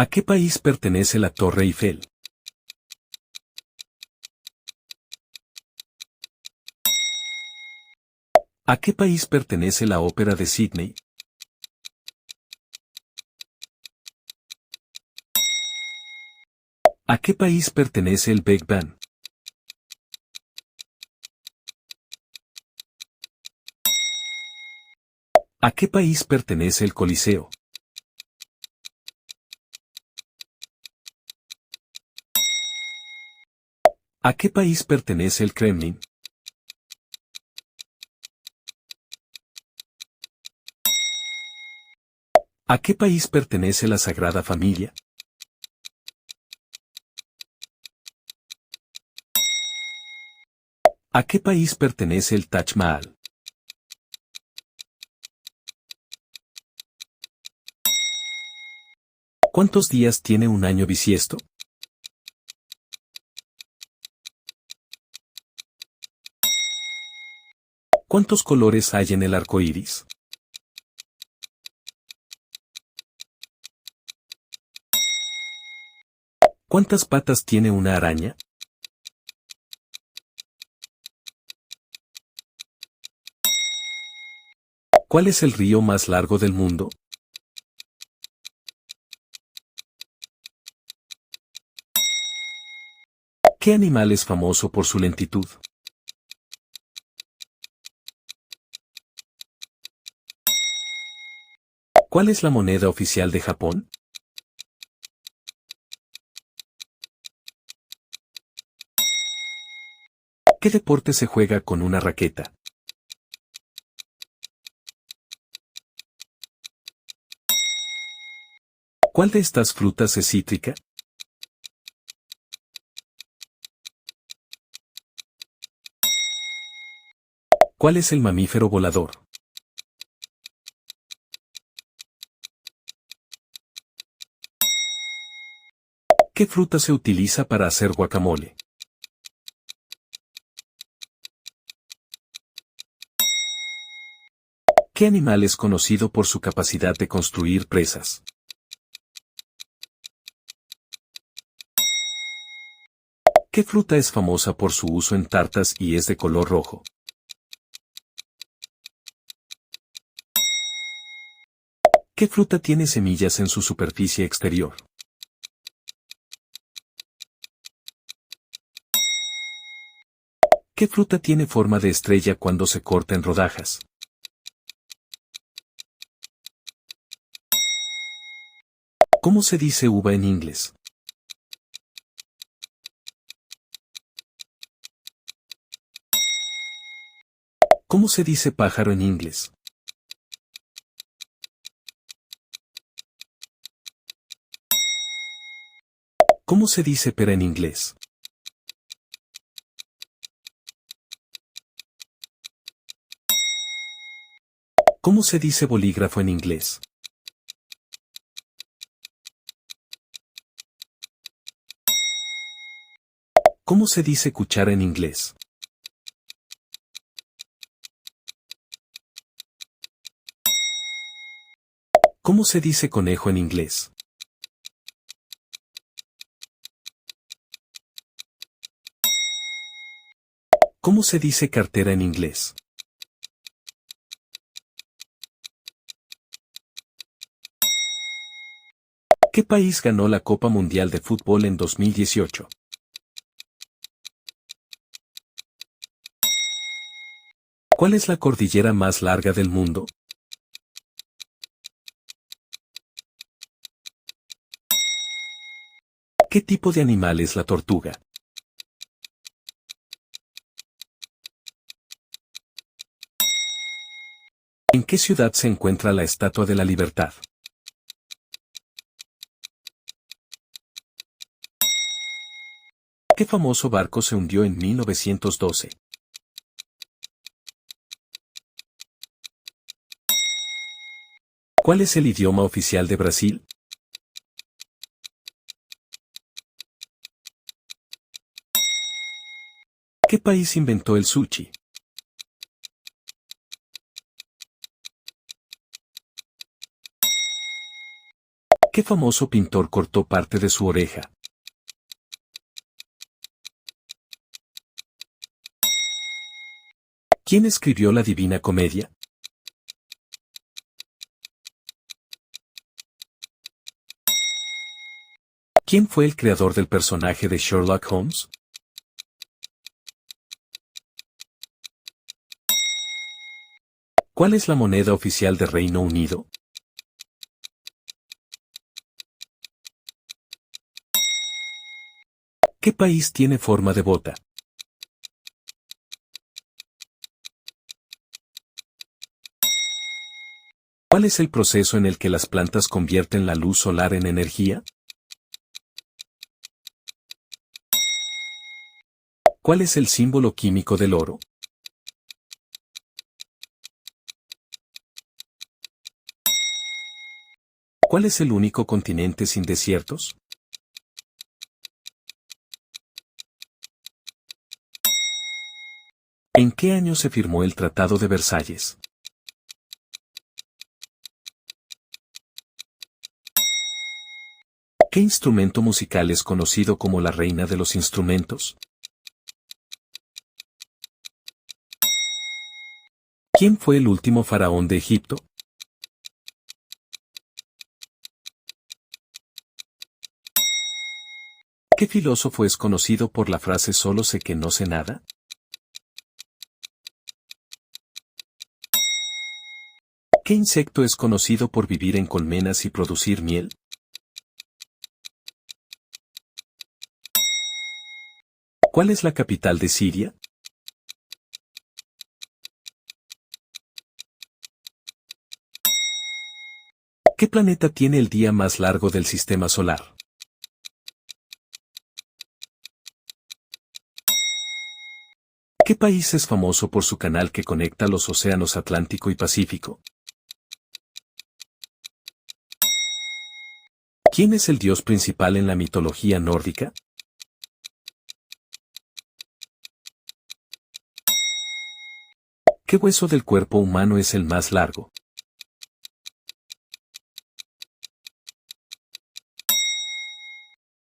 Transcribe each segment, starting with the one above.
¿A qué país pertenece la Torre Eiffel? ¿A qué país pertenece la Ópera de Sídney? ¿A qué país pertenece el Big Ben? ¿A qué país pertenece el Coliseo? ¿A qué país pertenece el Kremlin? ¿A qué país pertenece la Sagrada Familia? ¿A qué país pertenece el Taj Mahal? ¿Cuántos días tiene un año bisiesto? ¿Cuántos colores hay en el arco iris? ¿Cuántas patas tiene una araña? ¿Cuál es el río más largo del mundo? ¿Qué animal es famoso por su lentitud? ¿Cuál es la moneda oficial de Japón? ¿Qué deporte se juega con una raqueta? ¿Cuál de estas frutas es cítrica? ¿Cuál es el mamífero volador? ¿Qué fruta se utiliza para hacer guacamole? ¿Qué animal es conocido por su capacidad de construir presas? ¿Qué fruta es famosa por su uso en tartas y es de color rojo? ¿Qué fruta tiene semillas en su superficie exterior? ¿Qué fruta tiene forma de estrella cuando se corta en rodajas? ¿Cómo se dice uva en inglés? ¿Cómo se dice pájaro en inglés? ¿Cómo se dice pera en inglés? ¿Cómo se dice bolígrafo en inglés? ¿Cómo se dice cuchara en inglés? ¿Cómo se dice conejo en inglés? ¿Cómo se dice cartera en inglés? ¿Qué país ganó la Copa Mundial de Fútbol en 2018? ¿Cuál es la cordillera más larga del mundo? ¿Qué tipo de animal es la tortuga? ¿En qué ciudad se encuentra la Estatua de la Libertad? ¿Qué famoso barco se hundió en 1912? ¿Cuál es el idioma oficial de Brasil? ¿Qué país inventó el sushi? ¿Qué famoso pintor cortó parte de su oreja? ¿Quién escribió la Divina Comedia? ¿Quién fue el creador del personaje de Sherlock Holmes? ¿Cuál es la moneda oficial de Reino Unido? ¿Qué país tiene forma de bota? ¿Cuál es el proceso en el que las plantas convierten la luz solar en energía? ¿Cuál es el símbolo químico del oro? ¿Cuál es el único continente sin desiertos? ¿En qué año se firmó el Tratado de Versalles? ¿Qué instrumento musical es conocido como la reina de los instrumentos? ¿Quién fue el último faraón de Egipto? ¿Qué filósofo es conocido por la frase solo sé que no sé nada? ¿Qué insecto es conocido por vivir en colmenas y producir miel? ¿Cuál es la capital de Siria? ¿Qué planeta tiene el día más largo del sistema solar? ¿Qué país es famoso por su canal que conecta los océanos Atlántico y Pacífico? ¿Quién es el dios principal en la mitología nórdica? ¿Qué hueso del cuerpo humano es el más largo?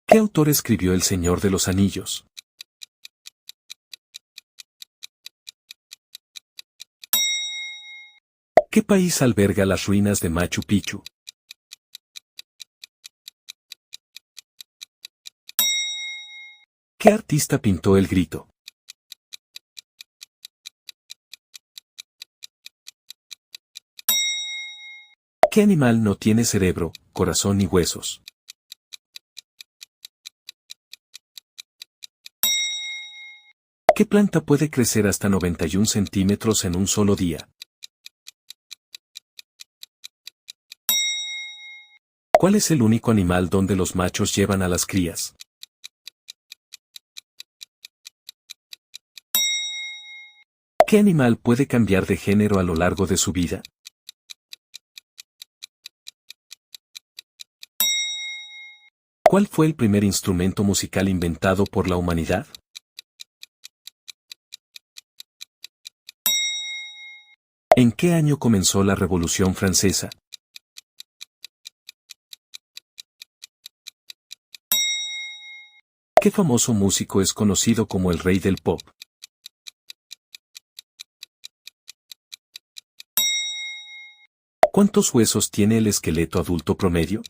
¿Qué autor escribió El Señor de los Anillos? ¿Qué país alberga las ruinas de Machu Picchu? ¿Qué artista pintó El Grito? ¿Qué animal no tiene cerebro, corazón ni huesos? ¿Qué planta puede crecer hasta 91 centímetros en un solo día? ¿Cuál es el único animal donde los machos llevan a las crías? ¿Qué animal puede cambiar de género a lo largo de su vida? ¿Cuál fue el primer instrumento musical inventado por la humanidad? ¿En qué año comenzó la Revolución Francesa? ¿Qué famoso músico es conocido como el rey del pop? ¿Cuántos huesos tiene el esqueleto adulto promedio?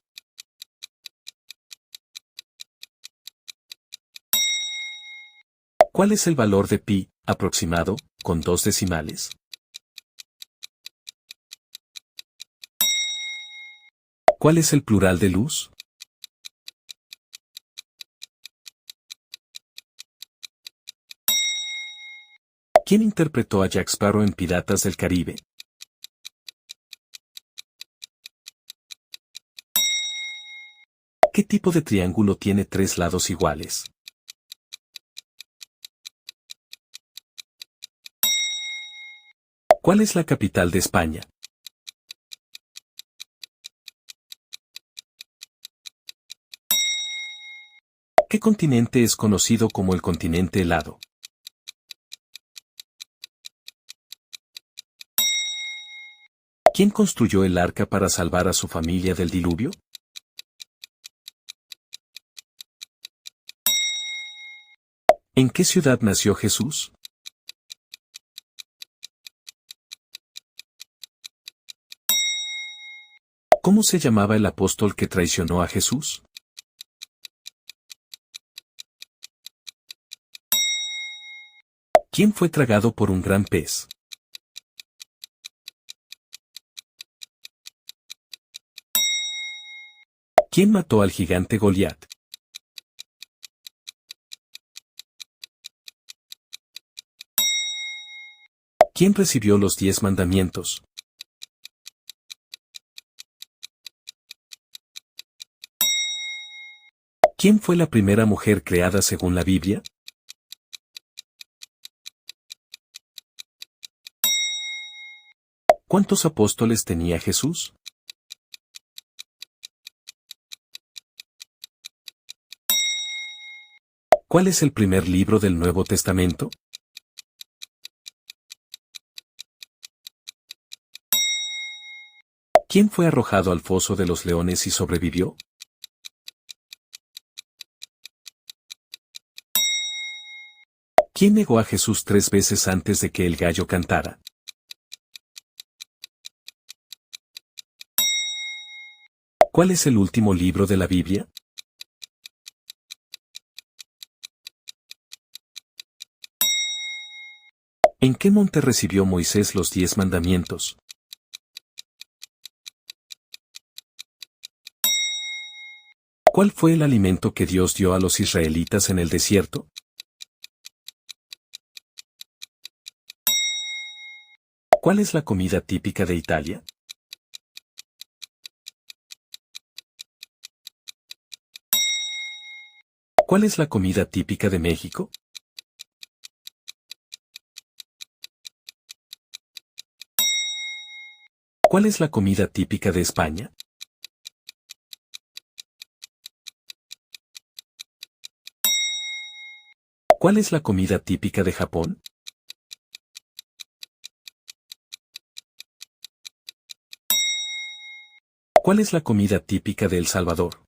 ¿Cuál es el valor de pi, aproximado, con 2 decimales? ¿Cuál es el plural de luz? ¿Quién interpretó a Jack Sparrow en Piratas del Caribe? ¿Qué tipo de triángulo tiene 3 lados iguales? ¿Cuál es la capital de España? ¿Qué continente es conocido como el continente helado? ¿Quién construyó el arca para salvar a su familia del diluvio? ¿En qué ciudad nació Jesús? ¿Cómo se llamaba el apóstol que traicionó a Jesús? ¿Quién fue tragado por un gran pez? ¿Quién mató al gigante Goliat? ¿Quién recibió los 10 mandamientos? ¿Quién fue la primera mujer creada según la Biblia? ¿Cuántos apóstoles tenía Jesús? ¿Cuál es el primer libro del Nuevo Testamento? ¿Quién fue arrojado al foso de los leones y sobrevivió? ¿Quién negó a Jesús 3 veces antes de que el gallo cantara? ¿Cuál es el último libro de la Biblia? ¿En qué monte recibió Moisés los 10 mandamientos? ¿Cuál fue el alimento que Dios dio a los israelitas en el desierto? ¿Cuál es la comida típica de Italia? ¿Cuál es la comida típica de México? ¿Cuál es la comida típica de España? ¿Cuál es la comida típica de Japón? ¿Cuál es la comida típica de El Salvador?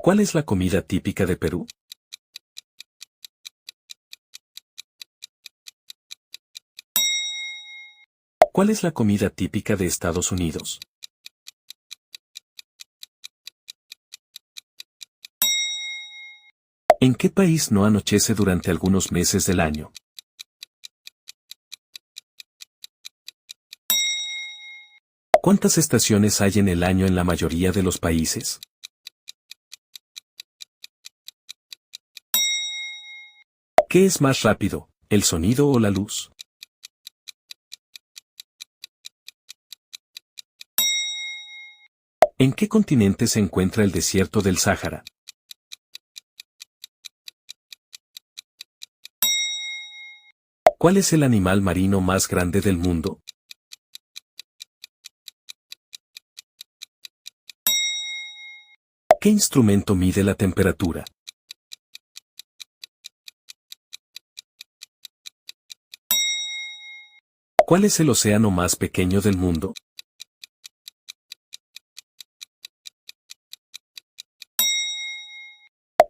¿Cuál es la comida típica de Perú? ¿Cuál es la comida típica de Estados Unidos? ¿En qué país no anochece durante algunos meses del año? ¿Cuántas estaciones hay en el año en la mayoría de los países? ¿Qué es más rápido, el sonido o la luz? ¿En qué continente se encuentra el desierto del Sáhara? ¿Cuál es el animal marino más grande del mundo? ¿Qué instrumento mide la temperatura? ¿Cuál es el océano más pequeño del mundo?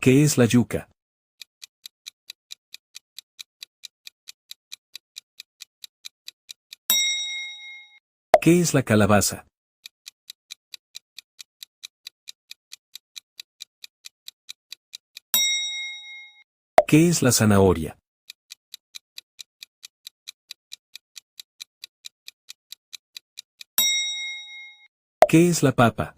¿Qué es la yuca? ¿Qué es la calabaza? ¿Qué es la zanahoria? ¿Qué es la papa?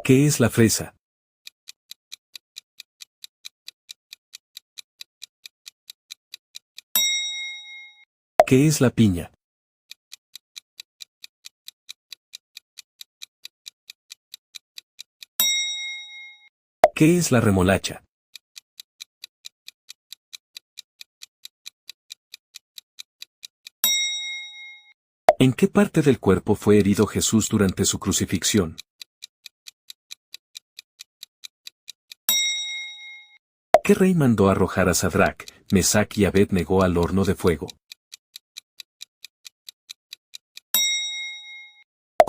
¿Qué es la fresa? ¿Qué es la piña? ¿Qué es la remolacha? ¿En qué parte del cuerpo fue herido Jesús durante su crucifixión? ¿Qué rey mandó arrojar a Sadrac, Mesac y Abed-Negó al horno de fuego?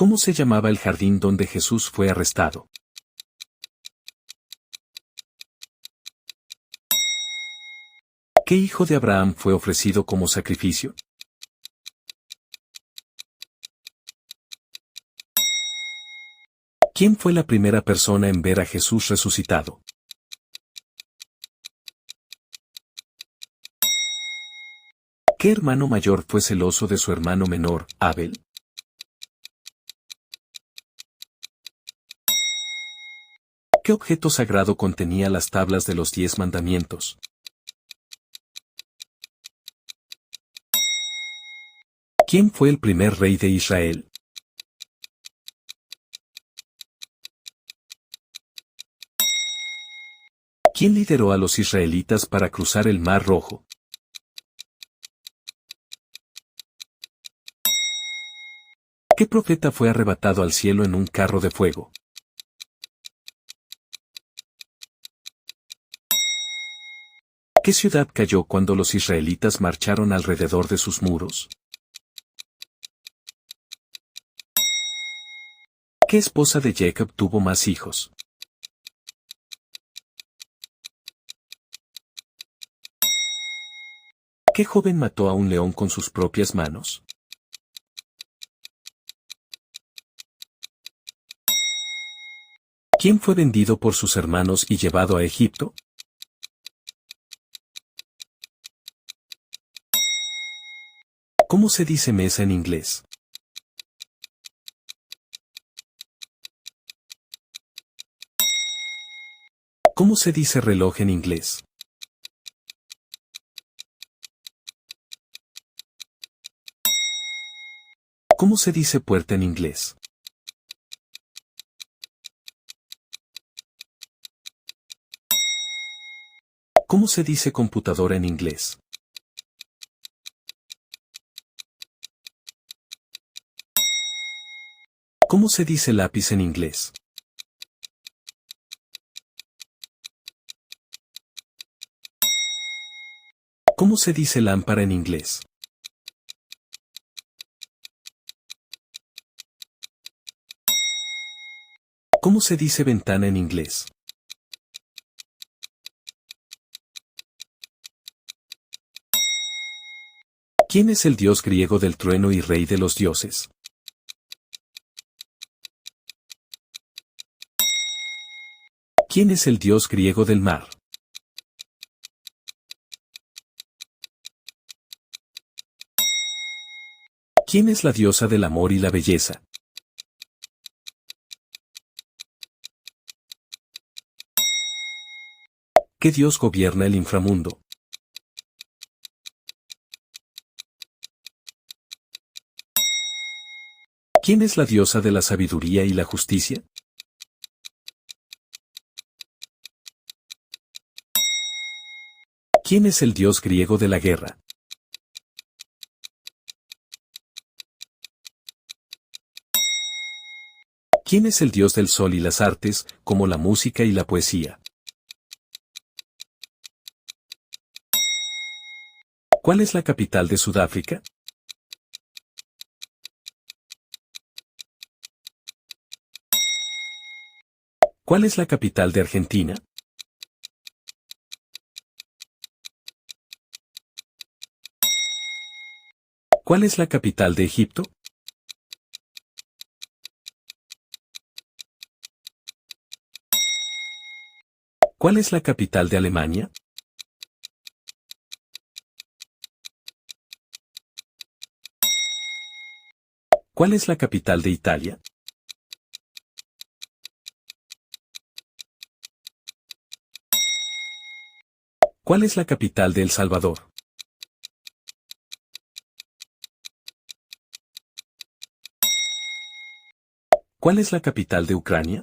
¿Cómo se llamaba el jardín donde Jesús fue arrestado? ¿Qué hijo de Abraham fue ofrecido como sacrificio? ¿Quién fue la primera persona en ver a Jesús resucitado? ¿Qué hermano mayor fue celoso de su hermano menor, Abel? ¿Qué objeto sagrado contenía las tablas de los 10 mandamientos? ¿Quién fue el primer rey de Israel? ¿Quién lideró a los israelitas para cruzar el Mar Rojo? ¿Qué profeta fue arrebatado al cielo en un carro de fuego? ¿Qué ciudad cayó cuando los israelitas marcharon alrededor de sus muros? ¿Qué esposa de Jacob tuvo más hijos? ¿Qué joven mató a un león con sus propias manos? ¿Quién fue vendido por sus hermanos y llevado a Egipto? ¿Cómo se dice mesa en inglés? ¿Cómo se dice reloj en inglés? ¿Cómo se dice puerta en inglés? ¿Cómo se dice computadora en inglés? ¿Cómo se dice lápiz en inglés? ¿Cómo se dice lámpara en inglés? ¿Cómo se dice ventana en inglés? ¿Quién es el dios griego del trueno y rey de los dioses? ¿Quién es el dios griego del mar? ¿Quién es la diosa del amor y la belleza? ¿Qué dios gobierna el inframundo? ¿Quién es la diosa de la sabiduría y la justicia? ¿Quién es el dios griego de la guerra? ¿Quién es el dios del sol y las artes, como la música y la poesía? ¿Cuál es la capital de Sudáfrica? ¿Cuál es la capital de Argentina? ¿Cuál es la capital de Egipto? ¿Cuál es la capital de Alemania? ¿Cuál es la capital de Italia? ¿Cuál es la capital de El Salvador? ¿Cuál es la capital de Ucrania?